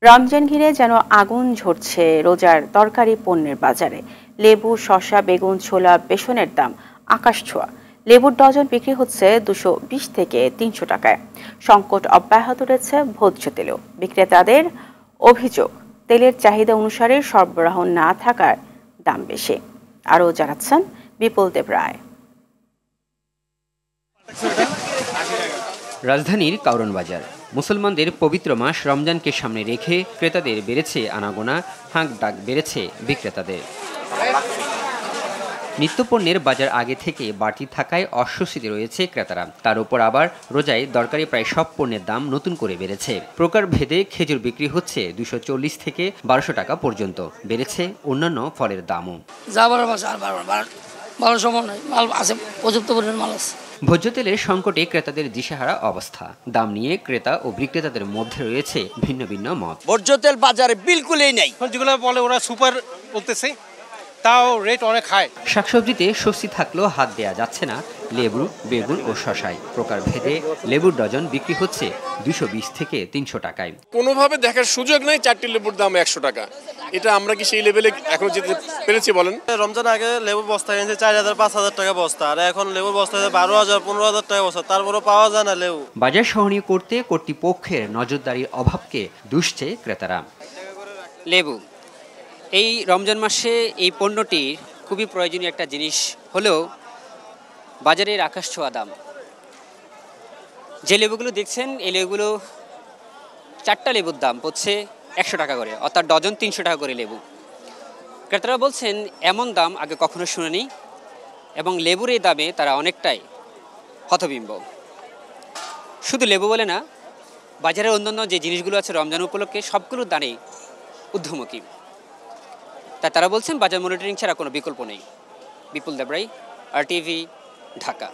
রমজান ঘিরে যেন আগুন ঝরছে রোজার তরকারি পণ্যের বাজারে। লেবু, শসা, বেগুন, ছোলা, বেসনের দাম আকাশছোঁয়া। লেবুর ডজন বিক্রি হচ্ছে 220 থেকে 300 টাকায়। সংকট অব্যাহত রয়েছে ভোজ্য তেলেও। বিক্রেতাদের অভিযোগ, তেলের চাহিদা অনুসারে সরবরাহ না থাকার দাম বেশি। আরও জানাচ্ছেন বিপুল দেব রায়। রাজধানীর কারওয়ান বাজার। মুসলমানদের পবিত্র মাস রমজানকে সামনে রেখে ক্রেতাদের বেড়েছে আনাগোনা, হাঁক ডাক বেড়েছে বিক্রেতাদের। নিত্যপণ্যের বাজার আগে থেকে বাড়তি থাকায় অস্বস্তিতে রয়েছে ক্রেতারা। তার উপর আবার রোজায় দরকারি প্রায় সব পণ্যের দাম নতুন করে বেড়েছে। প্রকার ভেদে খেজুর বিক্রি হচ্ছে 240 থেকে 1200 টাকা পর্যন্ত। বেড়েছে অন্যান্য ফলের দামও। ভোজ্য তেলের সংকটে ক্রেতাদের দিশেহারা অবস্থা। দাম নিয়ে ক্রেতা ও বিক্রেতাদের মধ্যে রয়েছে ভিন্ন ভিন্ন মত। ভোজ্য তেল বাজারে বিলকুলই নেই। যেগুলো বলে ওরা সুপার বলতেছে, তাও রেট অনেক হাই। শাকসবজিতে স্বস্তি থাকলেও হাত দেয়া যাচ্ছে না লেবু, বেগুন ও শসায়। প্রকার ভেদে লেবুর ডজন বিক্রি হচ্ছে 220 থেকে 300 টাকায়। কোনোভাবে দেখার সুযোগ নেই 4টি লেবুর দাম 100 টাকা। এটা আমরা কি সেই লেভেলে এখন যেতে পেরেছি বলেন? রমজান আগে লেবু বস্তা কিনছে 4000-5000 টাকা বস্তা, আর এখন লেবুর বস্তা 12,000-15,000 টাকা বস্তা, তারপরে পাওয়া যায় না লেবু। বাজার সহনীয় করতে কর্তৃপক্ষের নজরদারির অভাবকে দুষছে ক্রেতারা। লেবু এই রমজান মাসে এই পণ্যটি খুবই প্রয়োজনীয় একটা জিনিস হলেও বাজারের আকাশছোঁয়া দাম। যে লেবুগুলো দেখছেন এই লেবুগুলো 4টা লেবুর দাম পড়ছে 100 টাকা করে, অর্থাৎ ডজন 300 টাকা করে লেবু। ক্রেতারা বলছেন এমন দাম আগে কখনো শুনেনি এবং লেবুর এই দামে তারা অনেকটাই হতবিম্ব। শুধু লেবু বলে না, বাজারের অন্যান্য যে জিনিসগুলো আছে রমজান উপলক্ষে সবগুলোর দামই ঊর্ধ্বমুখী। তাই তারা বলছেন বাজার মনিটরিং ছাড়া কোনো বিকল্প নেই। বিপুল দেব রায়, RTV, ঢাকা।